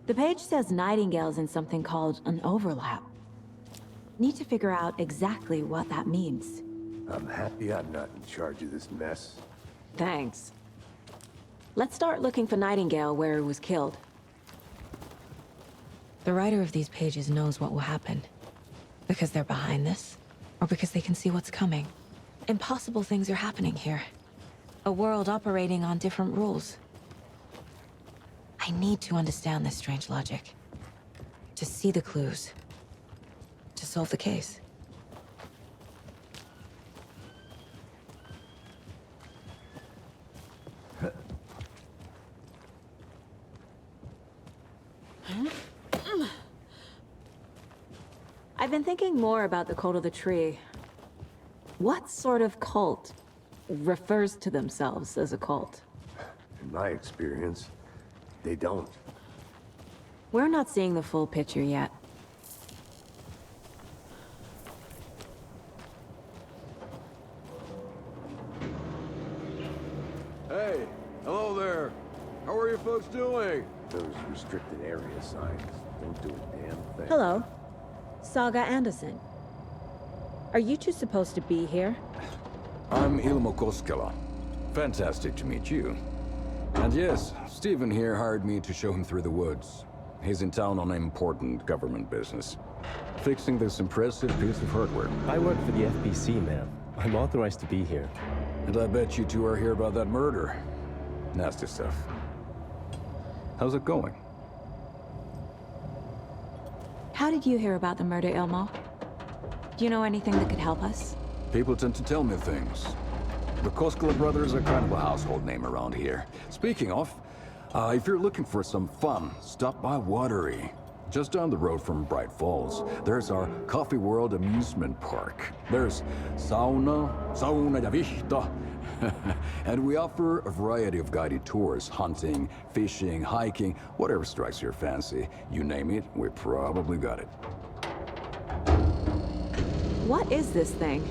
The page says Nightingale's in something called an overlap. Need to figure out exactly what that means. I'm happy I'm not in charge of this mess. Thanks. Let's start looking for Nightingale where he was killed. The writer of these pages knows what will happen. Because they're behind this, or because they can see what's coming. Impossible things are happening here. A world operating on different rules. I need to understand this strange logic. To see the clues. To solve the case. I've been thinking more about the cult of the tree. What sort of cult refers to themselves as a cult? In my experience, they don't. We're not seeing the full picture yet. Hey, hello there. How are you folks doing? Those restricted area signs don't do a damn thing. Hello. Saga Anderson. Are you two supposed to be here? I'm Ilmo Koskela. Fantastic to meet you. And yes, Stephen here hired me to show him through the woods. He's in town on important government business. Fixing this impressive piece of hardware. I work for the FBC, ma'am. I'm authorized to be here. And I bet you two are here about that murder. Nasty stuff. How's it going? How did you hear about the murder, Ilmo? Do you know anything that could help us? People tend to tell me things. The Koskela brothers are kind of a household name around here. Speaking of, if you're looking for some fun, stop by Watery. Just down the road from Bright Falls, there's our Coffee World amusement park. There's sauna ja vihta. And we offer a variety of guided tours, hunting, fishing, hiking, whatever strikes your fancy. You name it, we probably got it. What is this thing?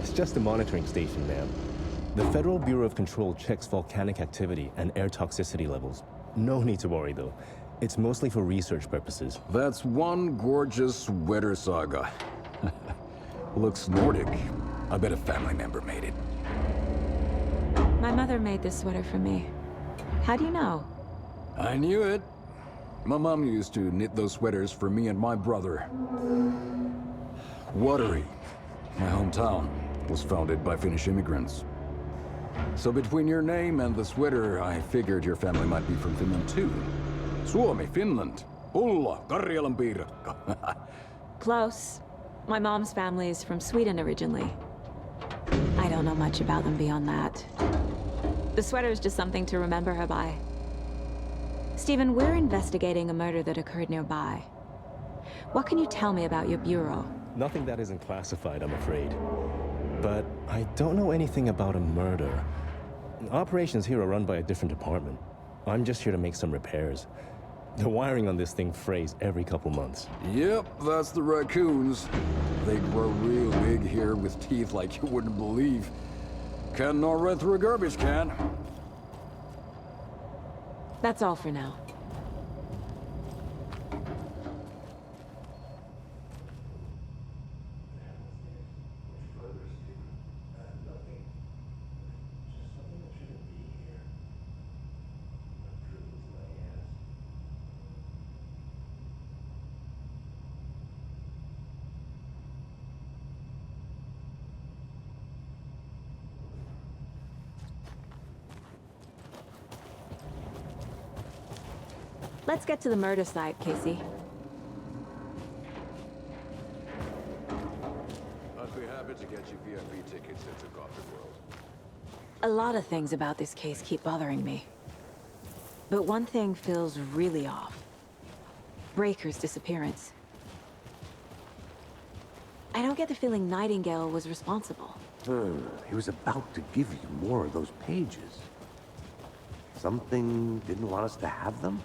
It's just a monitoring station, ma'am. The Federal Bureau of Control checks volcanic activity and air toxicity levels. No need to worry, though. It's mostly for research purposes. That's one gorgeous sweater, Saga. Looks Nordic. I bet a family member made it. My mother made this sweater for me. How do you know? I knew it. My mom used to knit those sweaters for me and my brother. Watery, my hometown, was founded by Finnish immigrants. So between your name and the sweater, I figured your family might be from Finland too. Suomi, Finland. Pulla, Karjalan piirakka. Close. My mom's family is from Sweden originally. I don't know much about them beyond that. The sweater is just something to remember her by. Stephen, we're investigating a murder that occurred nearby. What can you tell me about your bureau? Nothing that isn't classified, I'm afraid. But I don't know anything about a murder. Operations here are run by a different department. I'm just here to make some repairs. The wiring on this thing frays every couple months. Yep, that's the raccoons. They grow real big here with teeth like you wouldn't believe. Can't gnaw right through a garbage can. That's all for now. Let's get to the murder site, Casey. I'd be happy to get you VIP tickets into Coffee World. A lot of things about this case keep bothering me. But one thing feels really off. Breaker's disappearance. I don't get the feeling Nightingale was responsible. He was about to give you more of those pages. Something didn't want us to have them?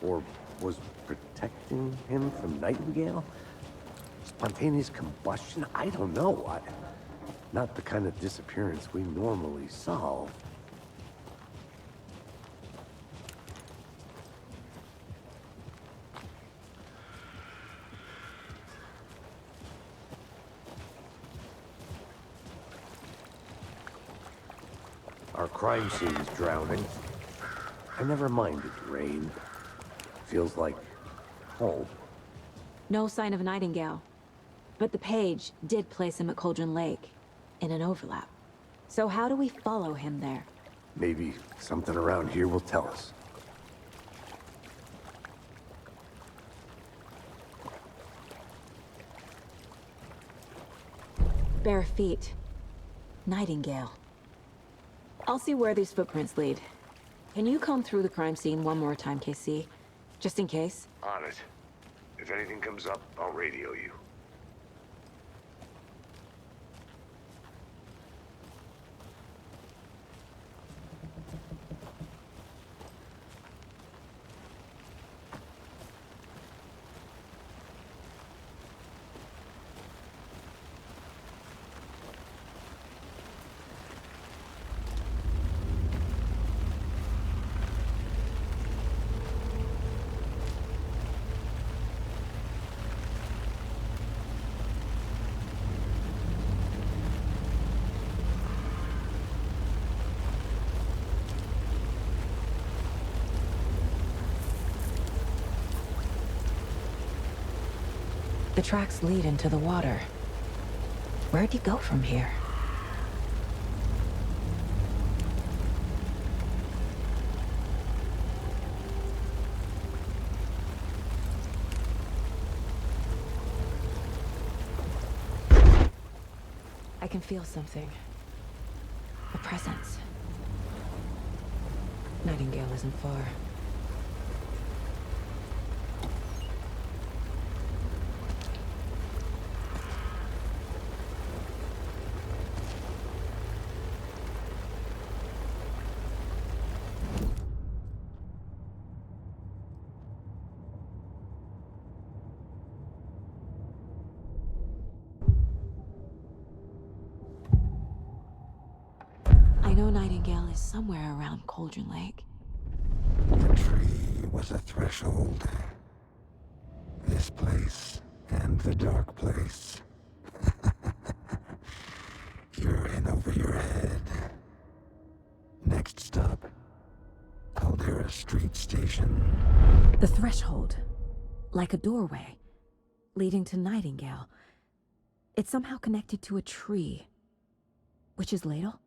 Or was protecting him from Nightingale? Spontaneous combustion? I don't know. Not the kind of disappearance we normally solve. Our crime scene's drowning. I never minded rain. Feels like home. No sign of Nightingale. But the page did place him at Cauldron Lake, in an overlap. So how do we follow him there? Maybe something around here will tell us. Bare feet. Nightingale. I'll see where these footprints lead. Can you comb through the crime scene one more time, KC? Just in case? On it. If anything comes up, I'll radio you. The tracks lead into the water. Where'd he go from here? I can feel something. A presence. Nightingale isn't far. I know Nightingale is somewhere around Cauldron Lake. The tree was a threshold. This place and the dark place. You're in over your head. Next stop, Caldera Street Station. The threshold. Like a doorway. Leading to Nightingale. It's somehow connected to a tree. Witch's Ladle?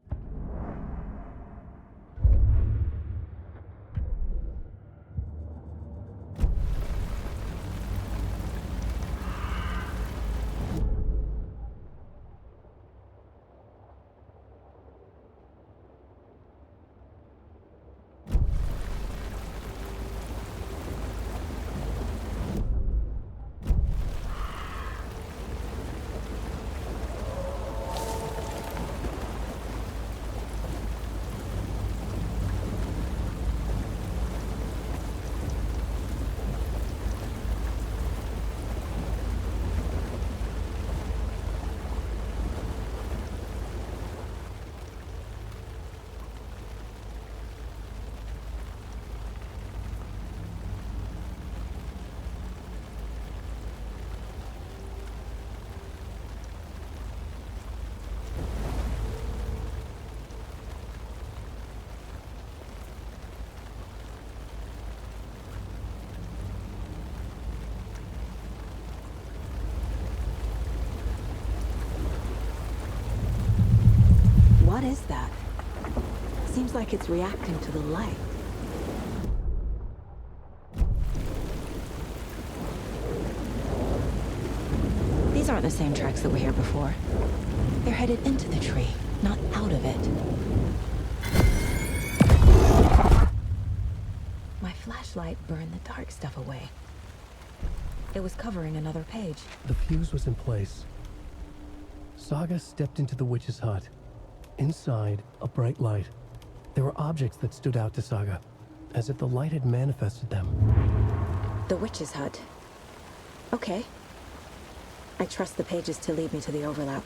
What is that? Seems like it's reacting to the light. These aren't the same tracks that were here before. They're headed into the tree, not out of it. My flashlight burned the dark stuff away. It was covering another page. The fuse was in place. Saga stepped into the witch's hut. Inside, a bright light. There were objects that stood out to Saga, as if the light had manifested them. The witch's hut. Okay. I trust the pages to lead me to the overlap.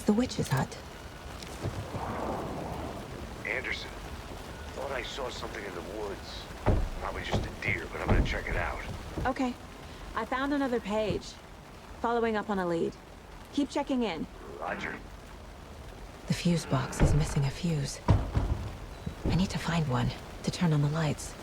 the witch's hut. Anderson. Thought I saw something in the woods. Probably just a deer, but I'm gonna check it out. Okay. I found another page. Following up on a lead. Keep checking in. Roger. The fuse box is missing a fuse. I need to find one to turn on the lights.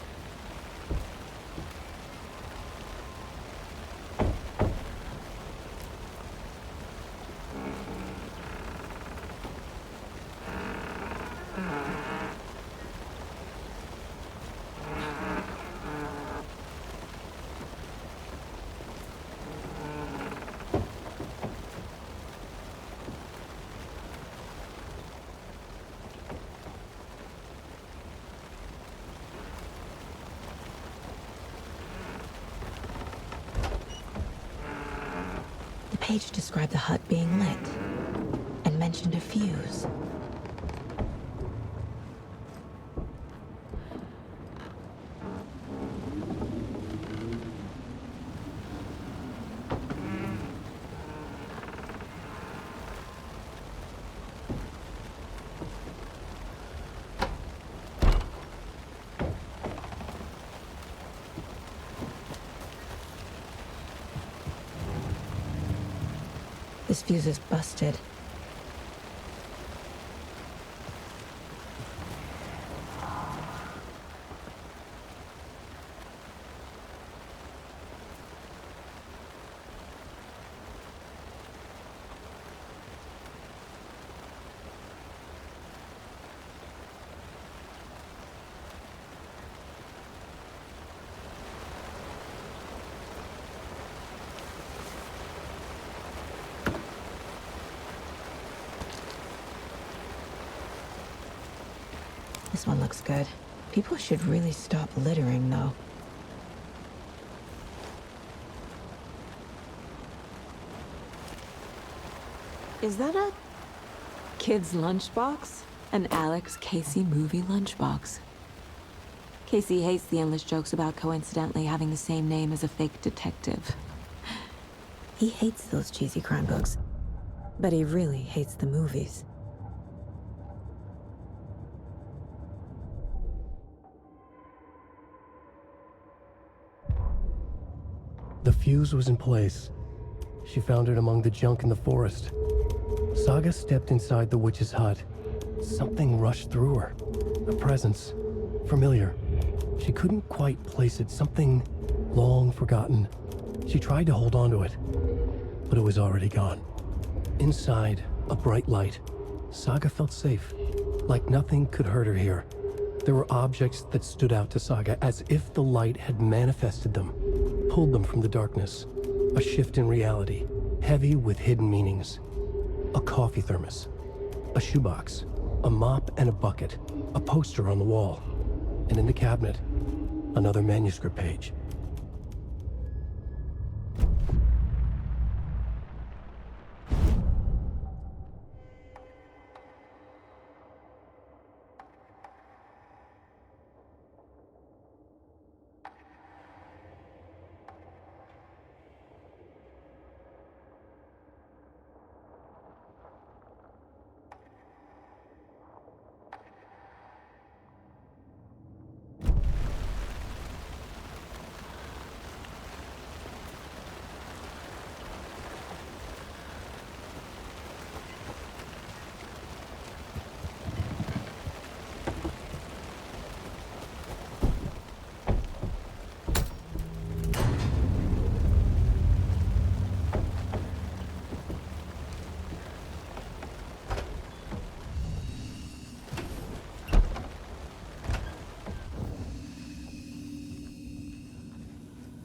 The page described the hut being lit and mentioned a fuse. This fuse is busted. This one looks good. People should really stop littering, though. Is that a kid's lunchbox? An Alex Casey movie lunchbox. Casey hates the endless jokes about coincidentally having the same name as a fake detective. He hates those cheesy crime books, but he really hates the movies. The fuse was in place. She found it among the junk in the forest. Saga stepped inside the witch's hut. Something rushed through her. A presence. Familiar. She couldn't quite place it. Something long forgotten. She tried to hold on to it, but it was already gone. Inside, a bright light. Saga felt safe. Like nothing could hurt her here. There were objects that stood out to Saga as if the light had manifested them. Pulled them from the darkness. A shift in reality, heavy with hidden meanings. A coffee thermos, a shoebox, a mop and a bucket, a poster on the wall, and in the cabinet, another manuscript page.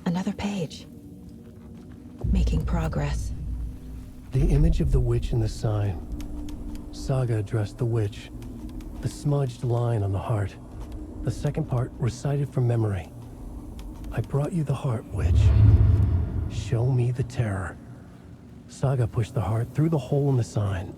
Another page. Making progress. The image of the witch in the sign. Saga addressed the witch. The smudged line on the heart. The second part recited from memory. I brought you the heart, witch. Show me the terror. Saga pushed the heart through the hole in the sign.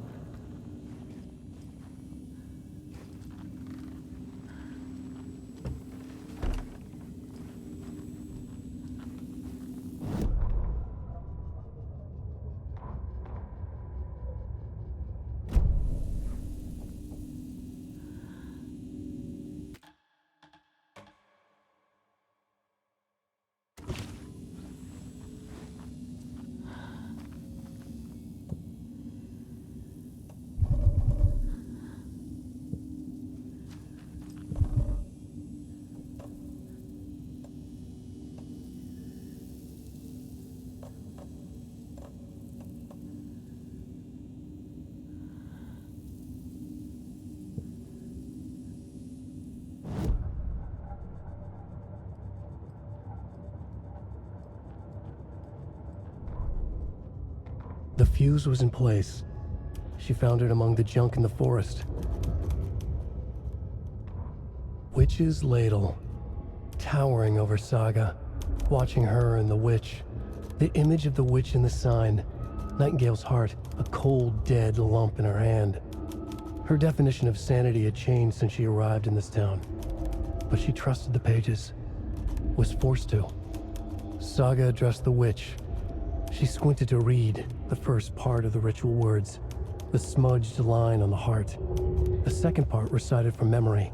fuse was in place. She found it among the junk in the forest. Witch's ladle, towering over Saga, watching her and the witch. The image of the witch in the sign, Nightingale's heart, a cold, dead lump in her hand. Her definition of sanity had changed since she arrived in this town. But she trusted the pages, was forced to. Saga addressed the witch. She squinted to read the first part of the ritual words, the smudged line on the heart. The second part recited from memory,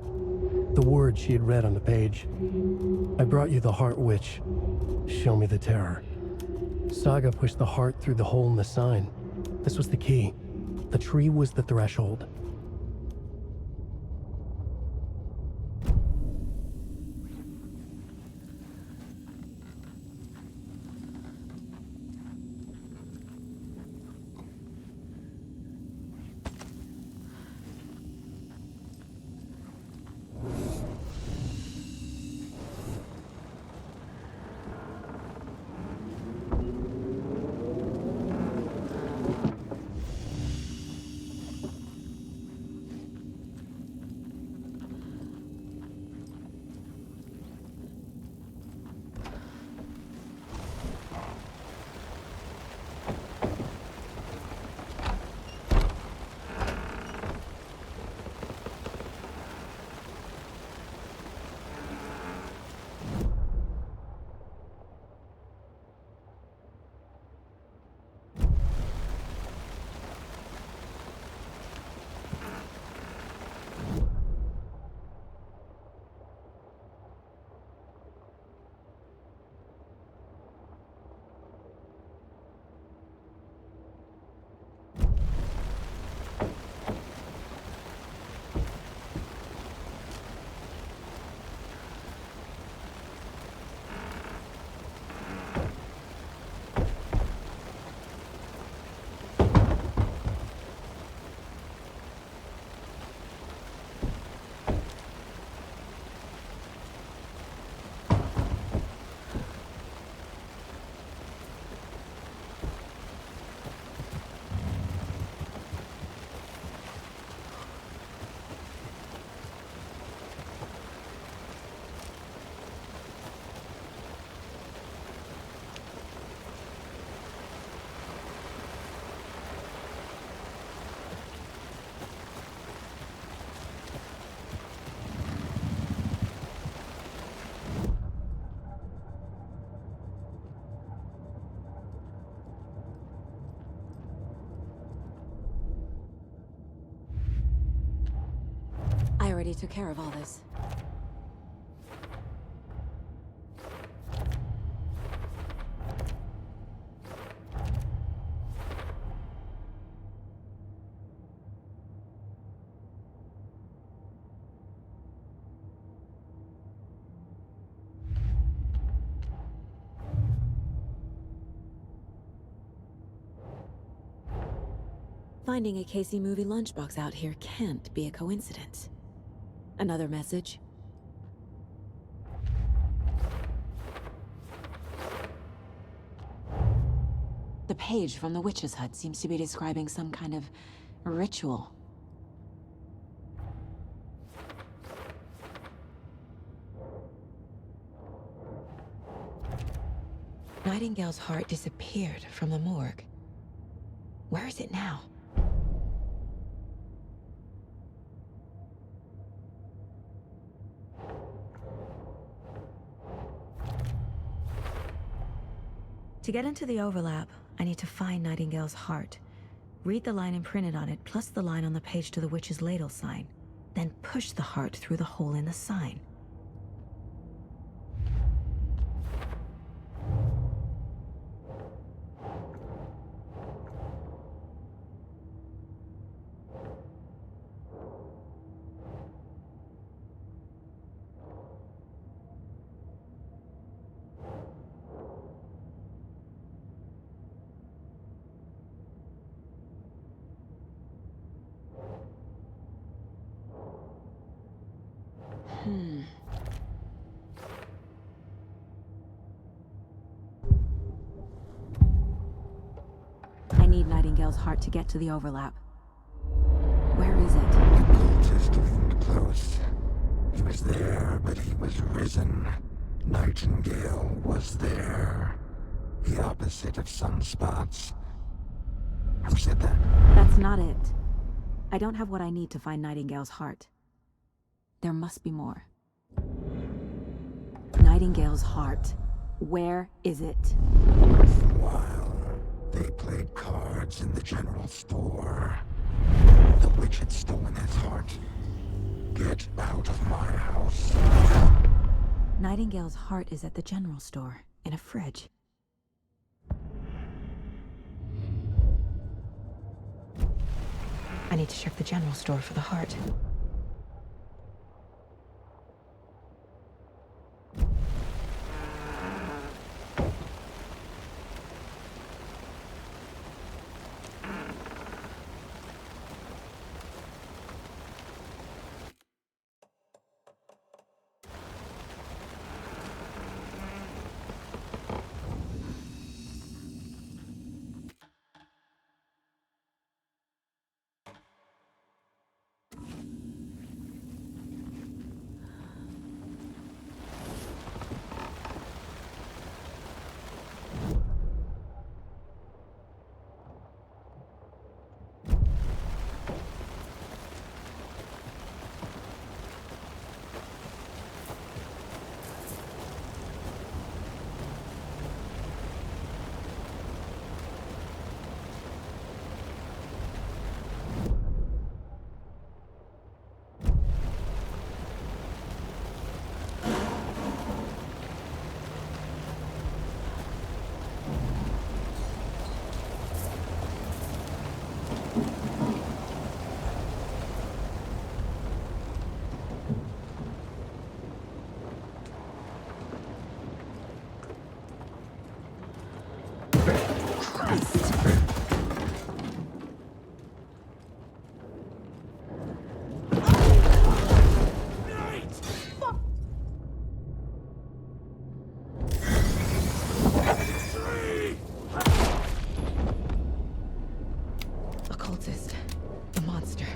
the words she had read on the page. I brought you the heart, witch. Show me the terror. Saga pushed the heart through the hole in the sign. This was the key. The tree was the threshold. I already took care of all this. Finding a Casey movie lunchbox out here can't be a coincidence. Another message? The page from the witch's hut seems to be describing some kind of ritual. Nightingale's heart disappeared from the morgue. Where is it now? To get into the overlap, I need to find Nightingale's heart. Read the line imprinted on it, plus the line on the page to the witch's ladle sign. Then push the heart through the hole in the sign. Nightingale's heart to get to the overlap. Where is it? The cultist leaned close. He was there, but he was risen. Nightingale was there. The opposite of sunspots. Who said that? That's not it. I don't have what I need to find Nightingale's heart. There must be more. Nightingale's heart. Where is it? While they played cards in the general store, the witch had stolen his heart. Get out of my house. Nightingale's heart is at the general store, in a fridge. I need to check the general store for the heart. Occultist. A monster.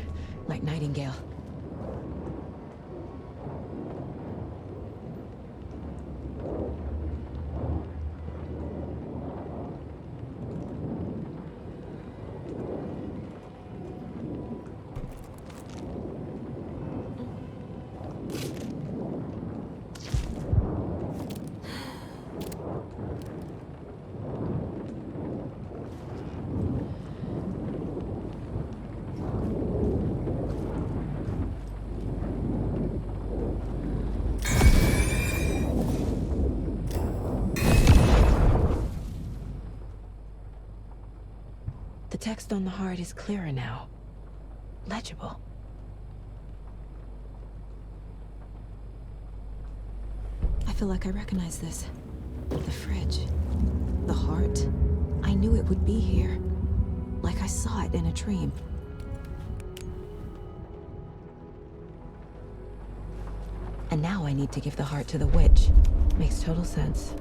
Like Nightingale. The text on the heart is clearer now. Legible. I feel like I recognize this. The fridge. The heart. I knew it would be here. Like I saw it in a dream. And now I need to give the heart to the witch. Makes total sense.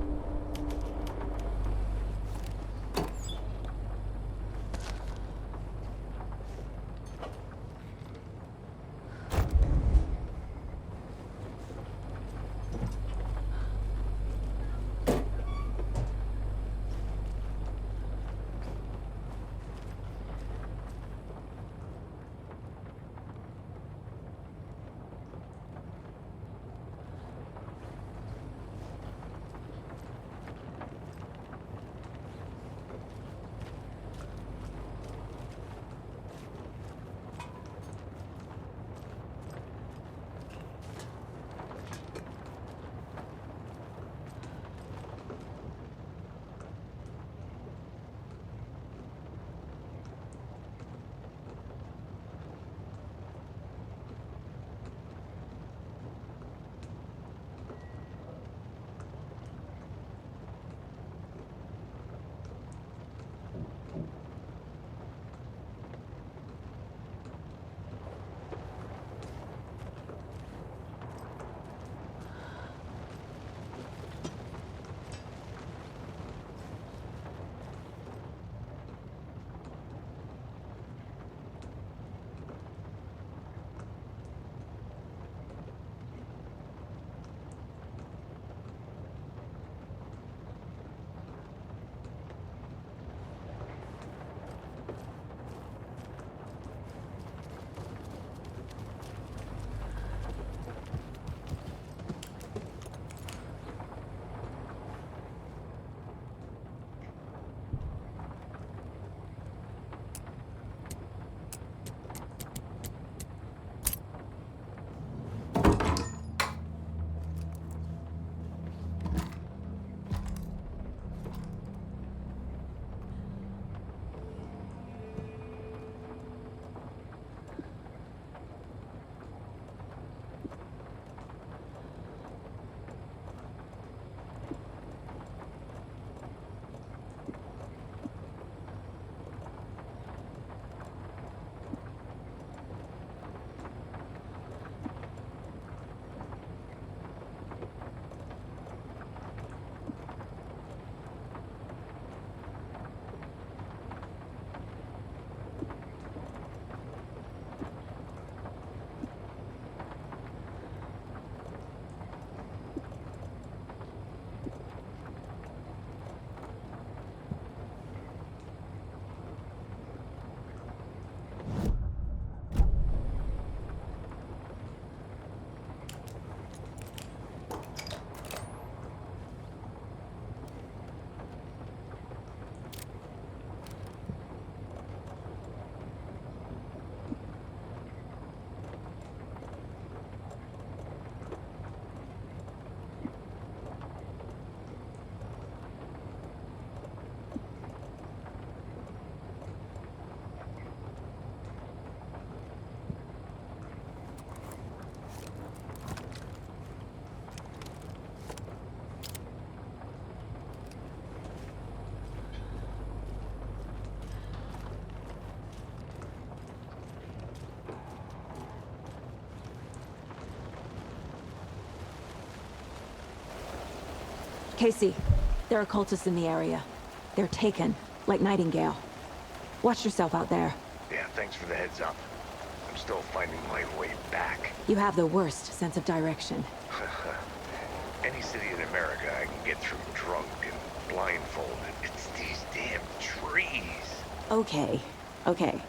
Casey, there are cultists in the area. They're taken, like Nightingale. Watch yourself out there. Yeah, thanks for the heads up. I'm still finding my way back. You have the worst sense of direction. Any city in America I can get through drunk and blindfolded. It's these damn trees. Okay, okay.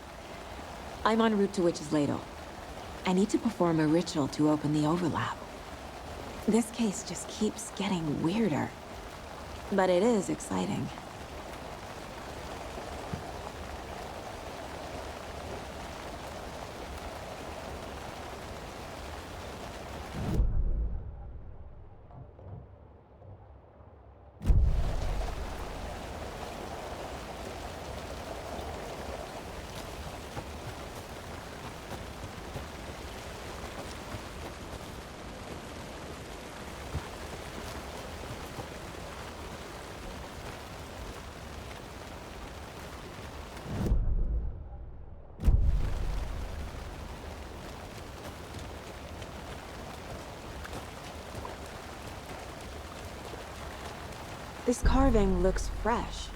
I'm en route to Witch's Ladle. I need to perform a ritual to open the overlap. This case just keeps getting weirder. But it is exciting. This carving looks fresh.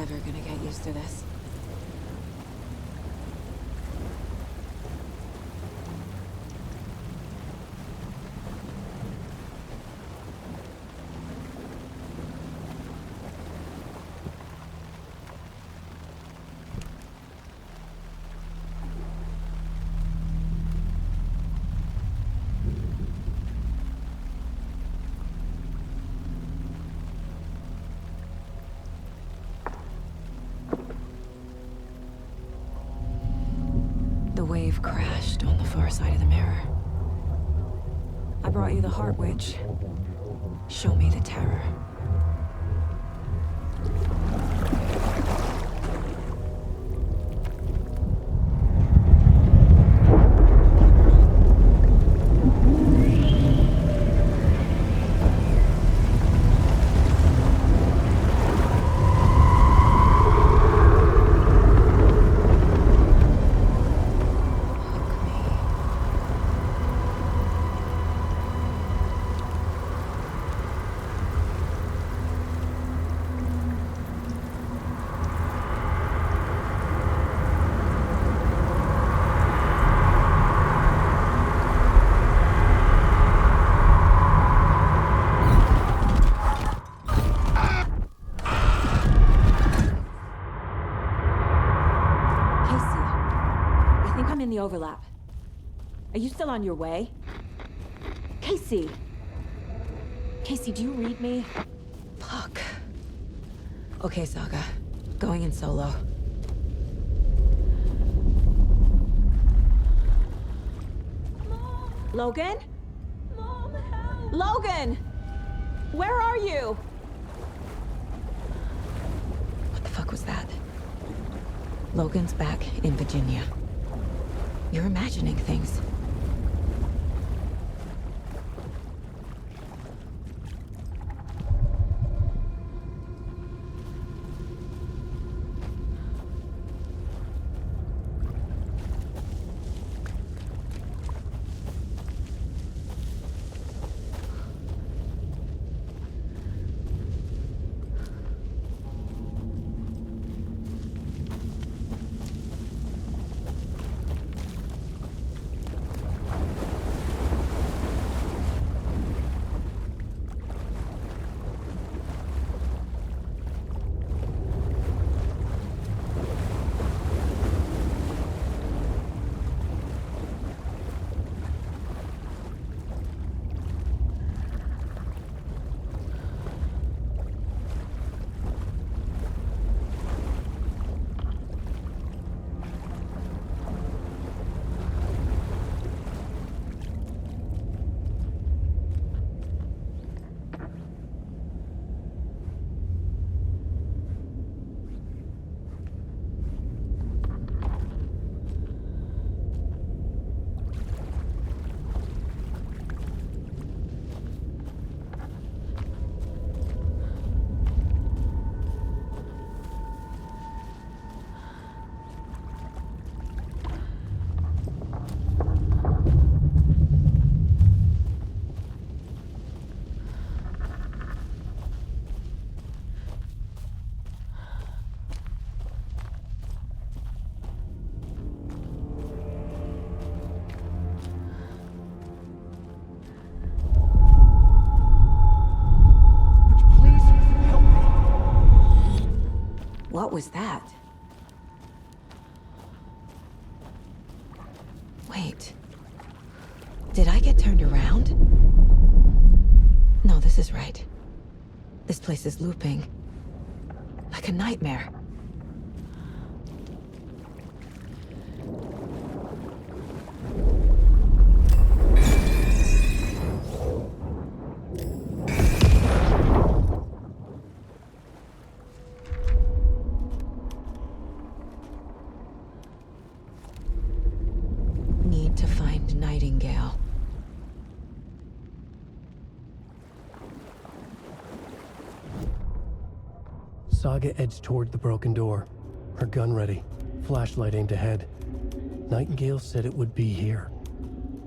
never gonna get used to this. The wave crashed on the far side of the mirror. I brought you the Heart Witch. Show me the terror. In the overlap. Are you still on your way? Casey! Casey, do you read me? Fuck. Okay, Saga. Going in solo. Mom. Logan? Mom, help! Logan! Where are you? What the fuck was that? Logan's back in Virginia. You're imagining things. What was that? Wait. Did I get turned around? No, this is right. This place is looping. Like a nightmare. Need to find Nightingale. Saga edged toward the broken door, her gun ready, flashlight aimed ahead. Nightingale said it would be here.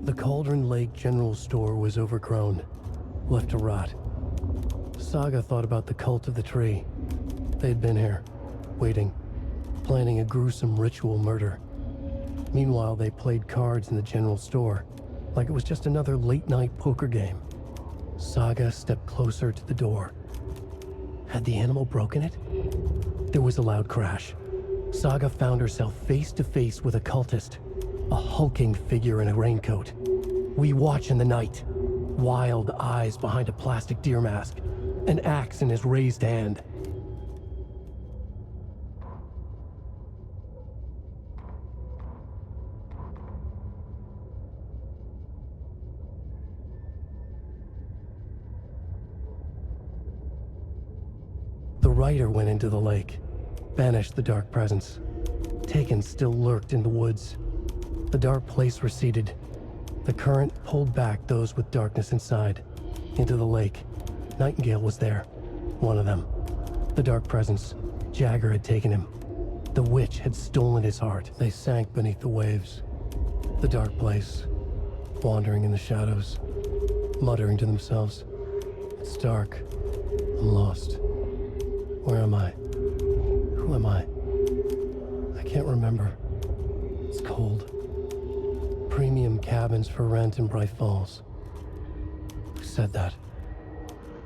The Cauldron Lake General Store was overgrown, left to rot. Saga thought about the cult of the tree. They'd been here, waiting, planning a gruesome ritual murder. Meanwhile, they played cards in the general store, like it was just another late-night poker game. Saga stepped closer to the door. Had the animal broken it? There was a loud crash. Saga found herself face to face with a cultist, a hulking figure in a raincoat. We watch in the night, wild eyes behind a plastic deer mask, an axe in his raised hand. The rider went into the lake, banished the dark presence. Taken still lurked in the woods. The dark place receded. The current pulled back those with darkness inside, into the lake. Nightingale was there, one of them. The dark presence, Jagger had taken him. The witch had stolen his heart. They sank beneath the waves. The dark place, wandering in the shadows, muttering to themselves. It's dark. I'm lost. Where am I? Who am I? I can't remember. It's cold. Premium cabins for rent in Bright Falls. Who said that?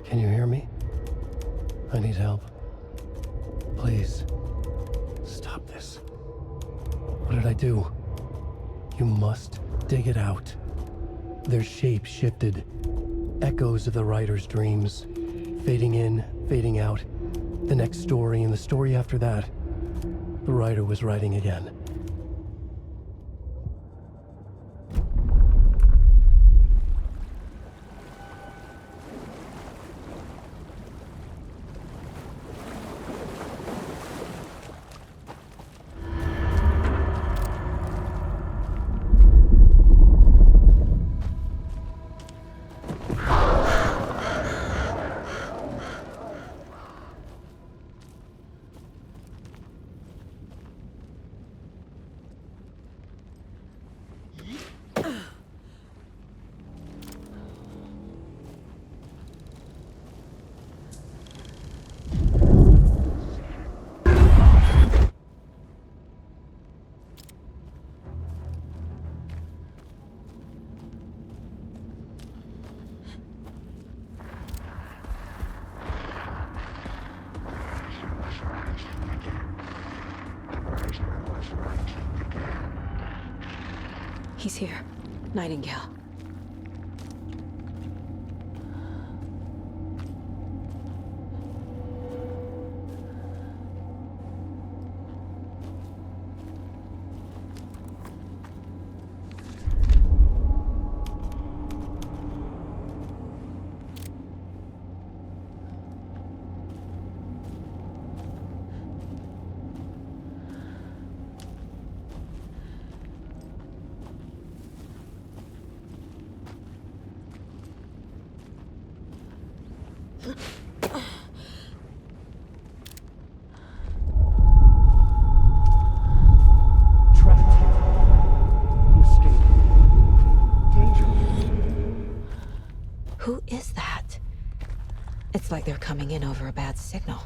Can you hear me? I need help. Please. Stop this. What did I do? You must dig it out. Their shape shifted. Echoes of the writer's dreams. Fading in, fading out. The next story and the story after that. The writer was writing again. He's here. Nightingale. Who is that? It's like they're coming in over a bad signal.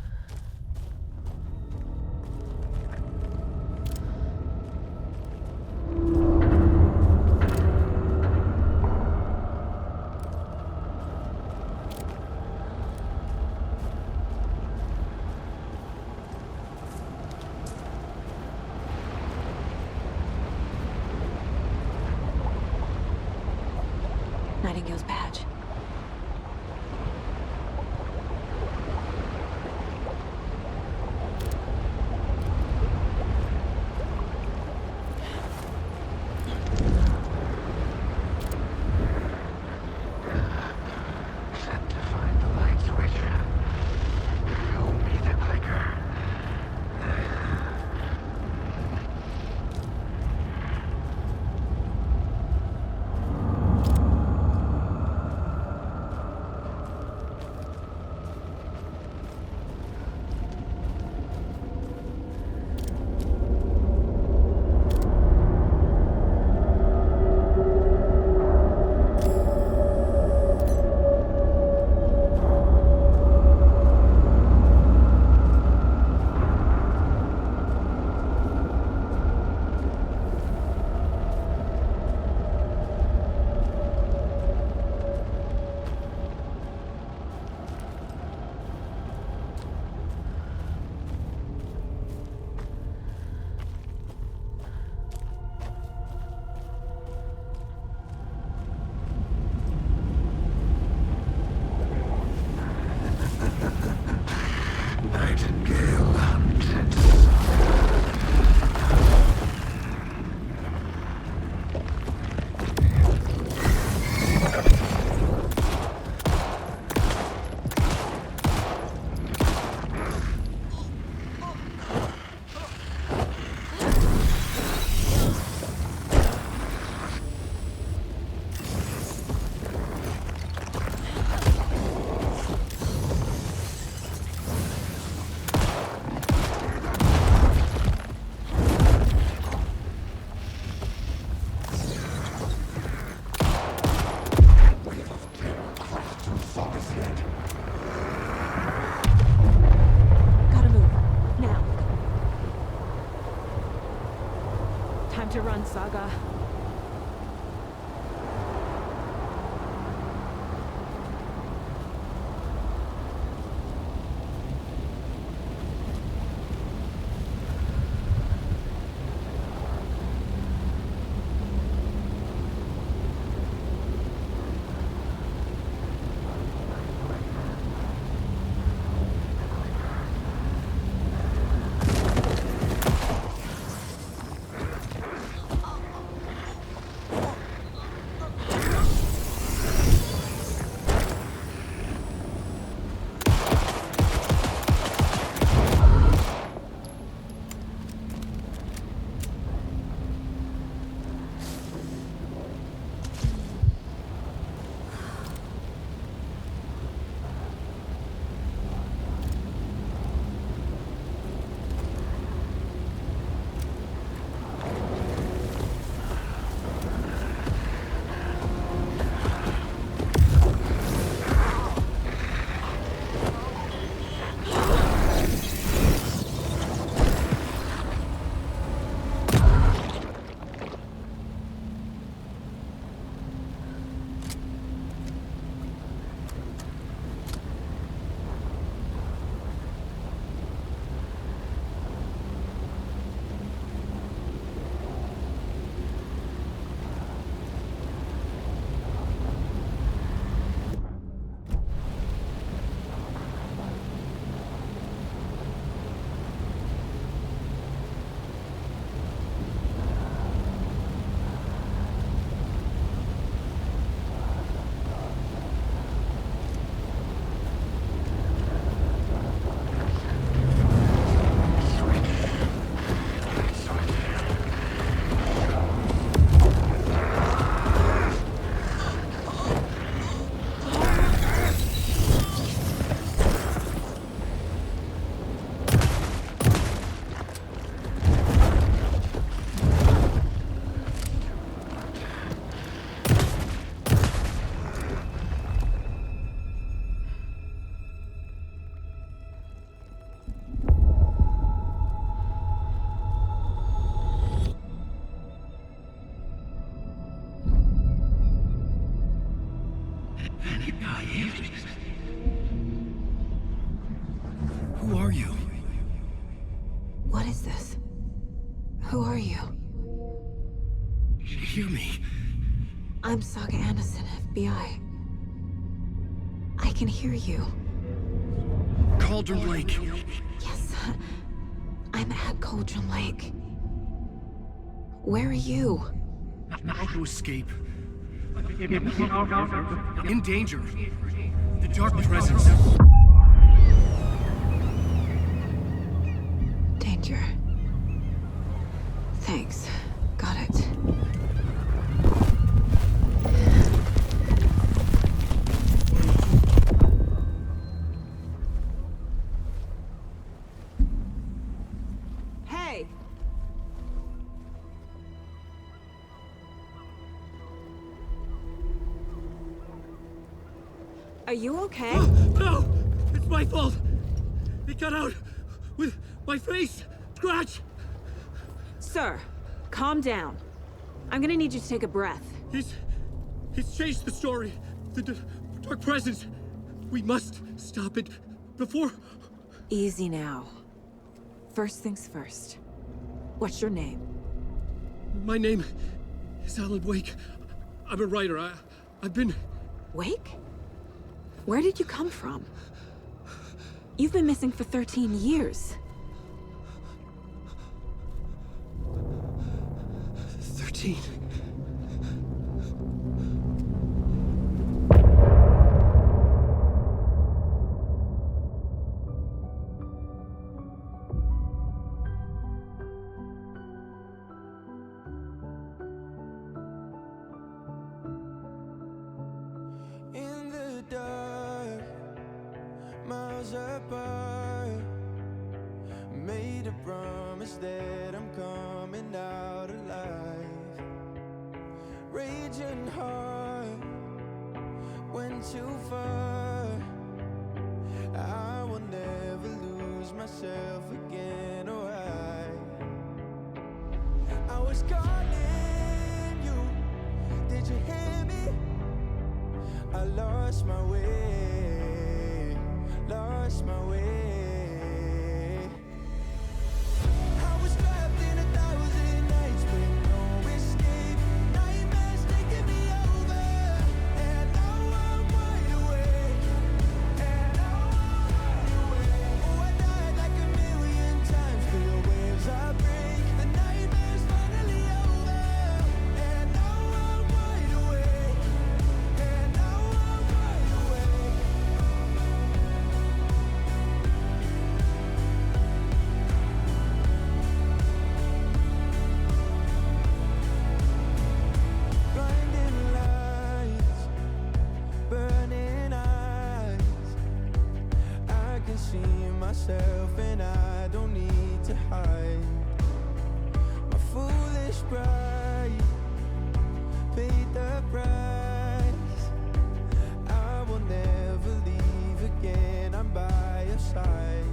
Nightingale's badge. on, Saga. Who are you? What is this? Who are you? Hear me. I'm Saga Anderson, FBI. I can hear you. Cauldron Lake. Yes, I'm at Cauldron Lake. Where are you? How to escape. In danger. The dark presence. Danger. Thanks. Got it. Hey! Are you okay? No! It's my fault! It got out with my face! Scratch! Sir, calm down. I'm gonna need you to take a breath. He's changed the story. The dark presence. We must stop it before... Easy now. First things first. What's your name? My name is Alan Wake. I'm a writer. I've been... Wake? Where did you come from? You've been missing for 13 years. 13. In the dark, miles apart, made a promise that I'm coming out alive. Raging heart went too far. I will never lose myself again, or I was caught in lost my way, lost my way. I was trapped in 1,000 nights with no escape. Nightmares taking me over, and now I'm wide awake. And now I'm wide awake. Oh, I died like 1,000,000 times. Feel waves I break. The nightmare's finally over, and now I'm wide awake. And now I'm wide awake. Blinding lights, burning eyes. I can see myself and I don't need to hide. My foolish pride paid the price. I will never leave again, I'm by your side.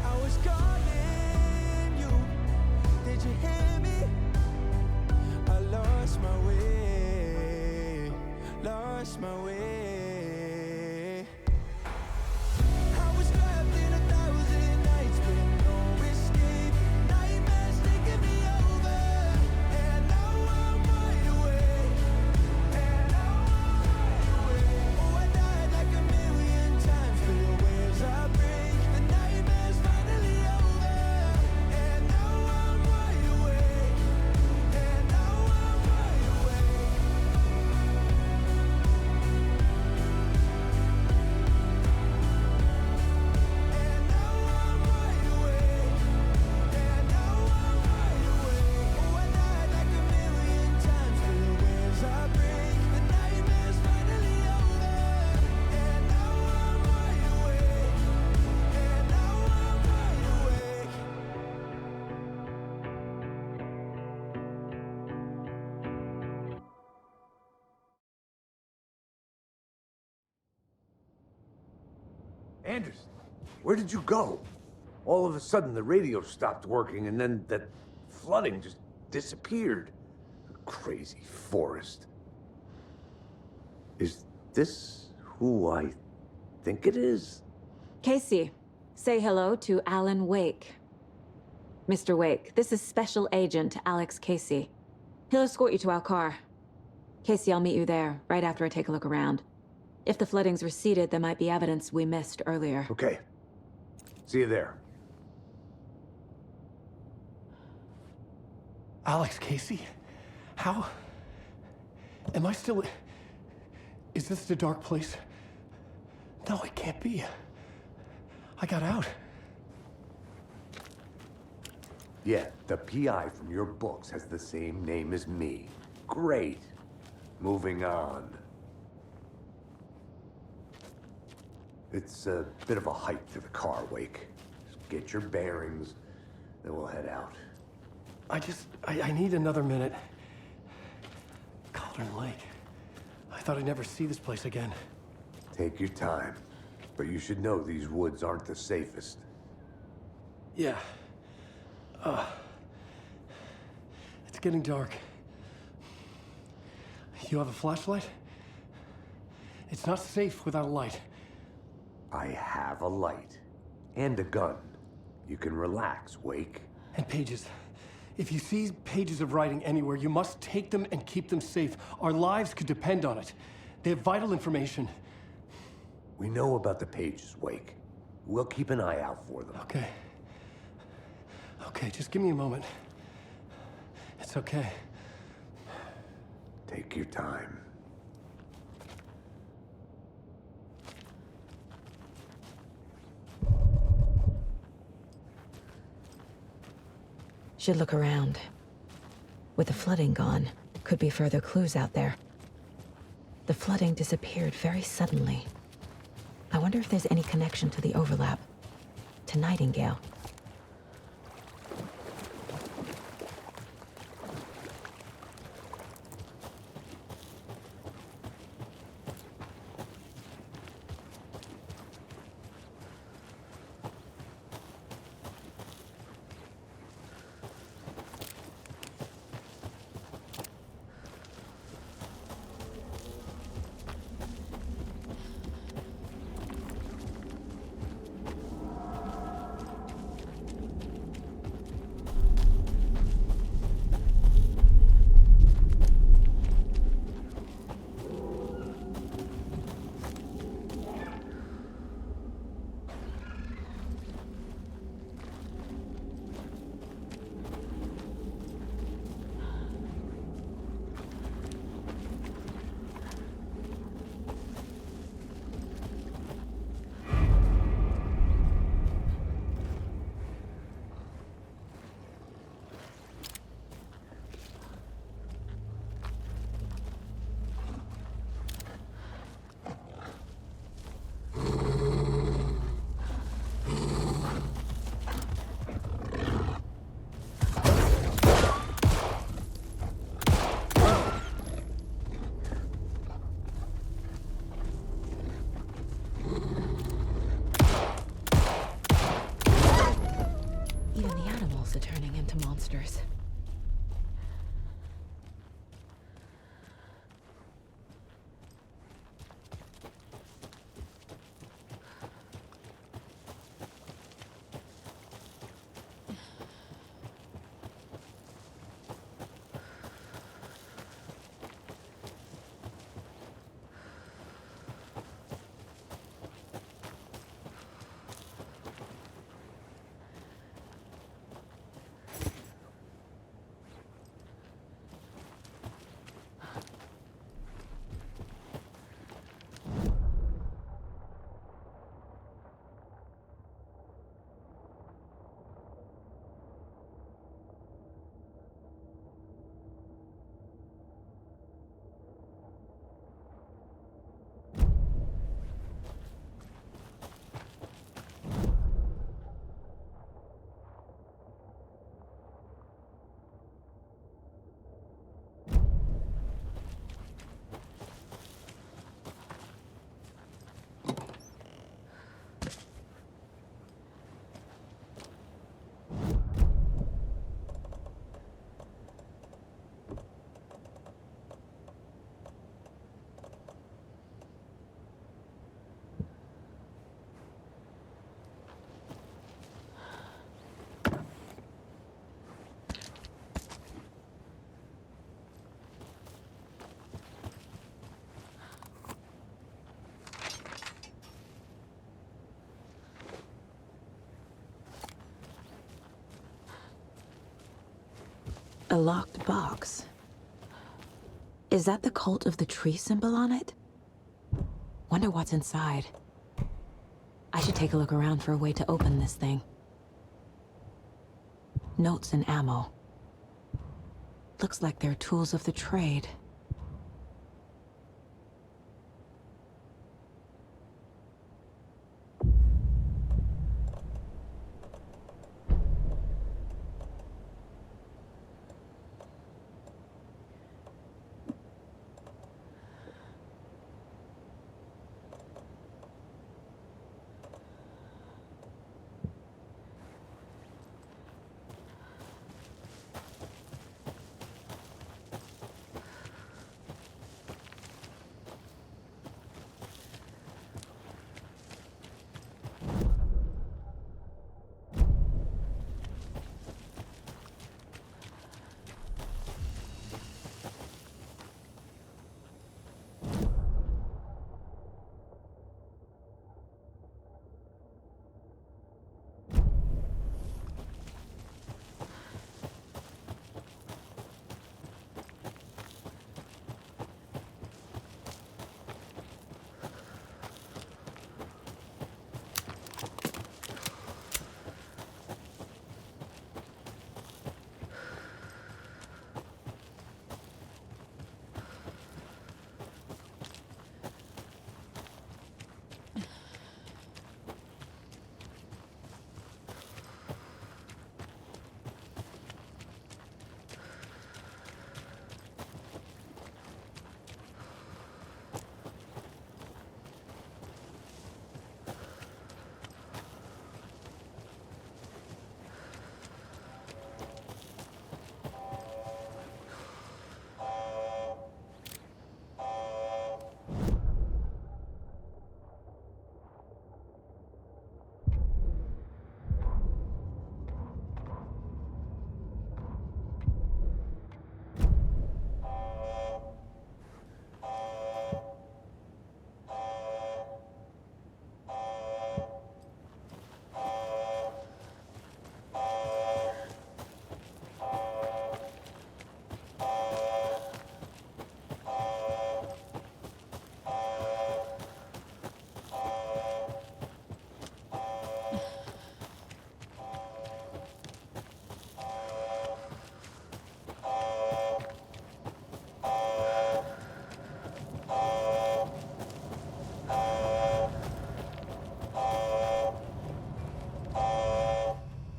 I was calling you, did you hear me? I lost my way, lost my way. I was trapped in 1,000 nights with no escape. Nightmares taking me over, and now I'm wide awake. And now I'm wide awake. Oh, I died like 1,000,000 times. Feel waves I break. The nightmare's finally over, and now I'm wide awake. And now I'm wide awake. And now I'm wide awake. And now I'm wide awake. Oh, I died like 1,000,000 times. Feel waves I break. The nightmare's finally over, and now I'm wide awake. And now I'm wide awake. Anderson, where did you go? All of a sudden, the radio stopped working, and then that flooding just disappeared. Crazy forest. Is this who I think it is? Casey, say hello to Alan Wake. Mr. Wake, this is Special Agent Alex Casey. He'll escort you to our car. Casey, I'll meet you there, right after I take a look around. If the flooding's receded, there might be evidence we missed earlier. Okay. See you there. Alex Casey? How? Am I still... Is this the dark place? No, it can't be. I got out. Yeah, the PI from your books has the same name as me. Great. Moving on. It's a bit of a hike to the car, Wake. Just get your bearings, then we'll head out. I need another minute. Cauldron Lake. I thought I'd never see this place again. Take your time. But you should know these woods aren't the safest. Yeah. It's getting dark. You have a flashlight? It's not safe without a light. I have a light. And a gun. You can relax, Wake. And pages. If you see pages of writing anywhere, you must take them and keep them safe. Our lives could depend on it. They have vital information. We know about the pages, Wake. We'll keep an eye out for them. Okay. Okay, just give me a moment. It's okay. Take your time. Should look around. With the flooding gone, could be further clues out there. The flooding disappeared very suddenly. I wonder if there's any connection to the overlap. To Nightingale. murders. A locked box. Is that the cult of the tree symbol on it? Wonder what's inside. I should take a look around for a way to open this thing. Notes and ammo. Looks like they're tools of the trade.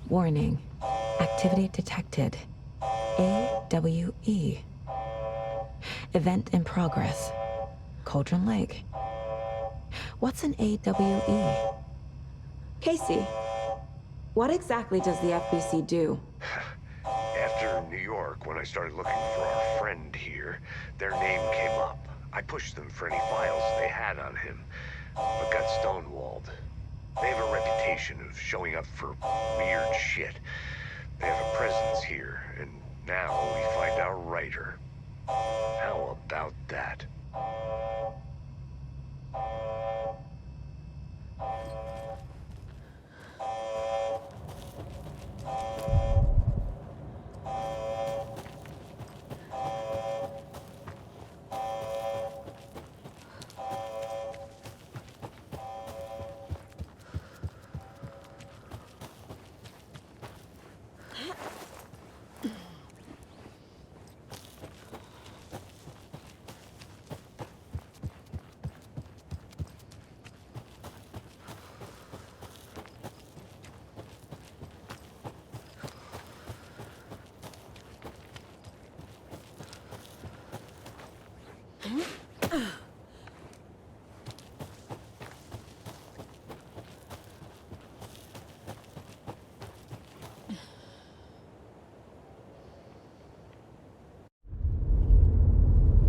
Warning. Activity detected. AWE. Event in progress. Cauldron Lake. What's an AWE? Casey, what exactly does the FBC do? in New York, when I started looking for our friend here, their name came up. I pushed them for any files they had on him, but got stonewalled. They have a reputation of showing up for weird shit. They have a presence here, and now we find our writer. How about that?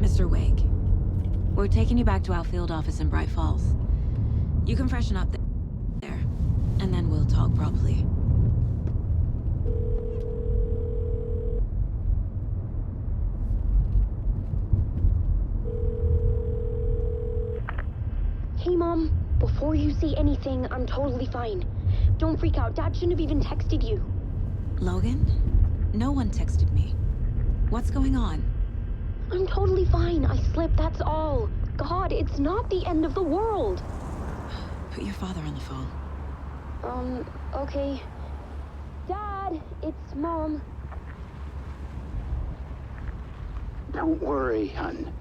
Mr. Wake, we're taking you back to our field office in Bright Falls. You can freshen up there, and then we'll talk properly. Hey, Mom. Before you say anything, I'm totally fine. Don't freak out. Dad shouldn't have even texted you. Logan? No one texted me. What's going on? I'm totally fine. I slipped, that's all. God, it's not the end of the world. Put your father on the phone. Okay. Dad, it's Mom. Don't worry, hon.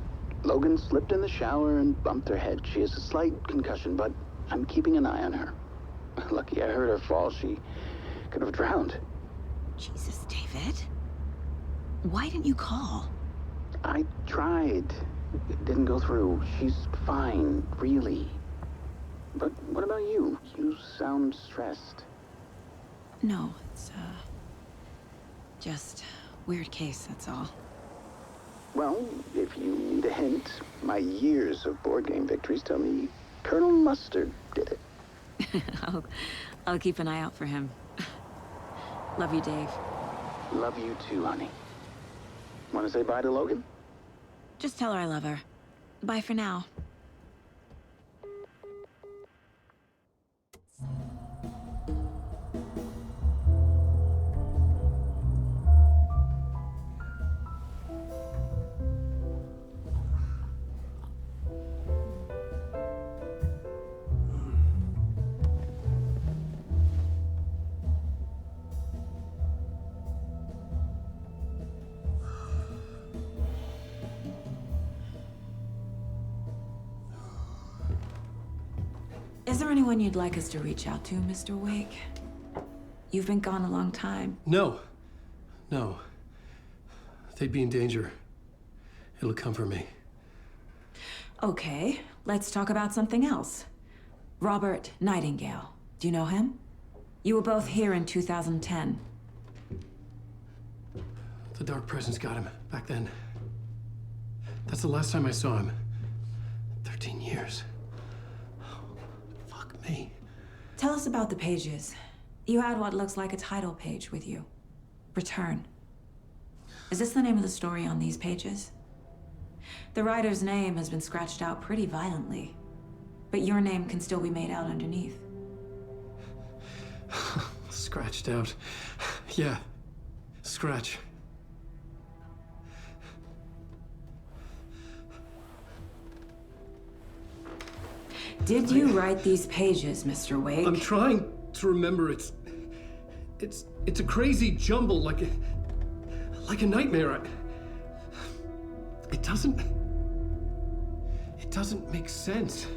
Logan slipped in the shower and bumped her head. She has a slight concussion, but I'm keeping an eye on her. Lucky I heard her fall. She could have drowned. Jesus, David. Why didn't you call? I tried. It didn't go through. She's fine, really. But what about you? You sound stressed. No, it's, just weird case, that's all. Well, if you need a hint, my years of board game victories tell me Colonel Mustard did it. I'll keep an eye out for him. Love you, Dave. Love you too, honey. Want to say bye to Logan? Just tell her I love her. Bye for now. Is there anyone you'd like us to reach out to, Mr. Wake? You've been gone a long time. No. No. They'd be in danger. It'll come for me. Okay, let's talk about something else. Robert Nightingale. Do you know him? You were both here in 2010. The Dark Presence got him back then. That's the last time I saw him. 13 years. Fuck me. Tell us about the pages. You had what looks like a title page with you. Return. Is this the name of the story on these pages? The writer's name has been scratched out pretty violently, but your name can still be made out underneath. Scratched out. Yeah. Scratch. Did you write these pages, Mr. Wake? I'm trying to remember. It's a crazy jumble, like a nightmare. It doesn't make sense.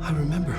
I remember.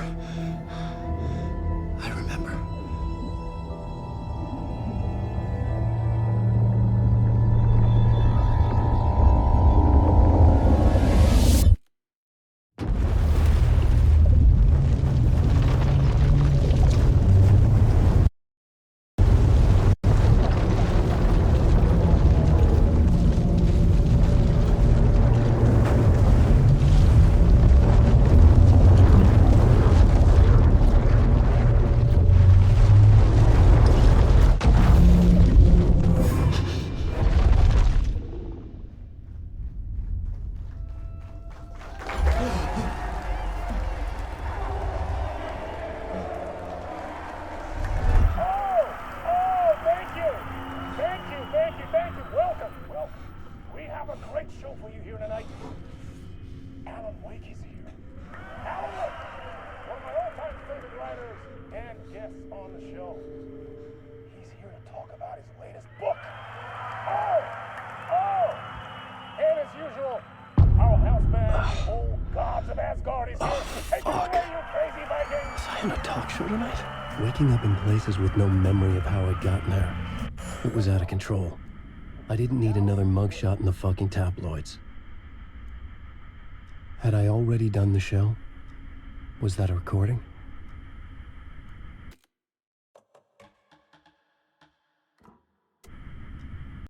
on the show. He's here to talk about his latest book. Oh! And as usual, our houseman, old gods of Asgard, is here. Take it away, you crazy Viking! Was I on a talk show tonight? Waking up in places with no memory of how I'd gotten there. It was out of control. I didn't need another mugshot in the fucking tabloids. Had I already done the show? Was that a recording?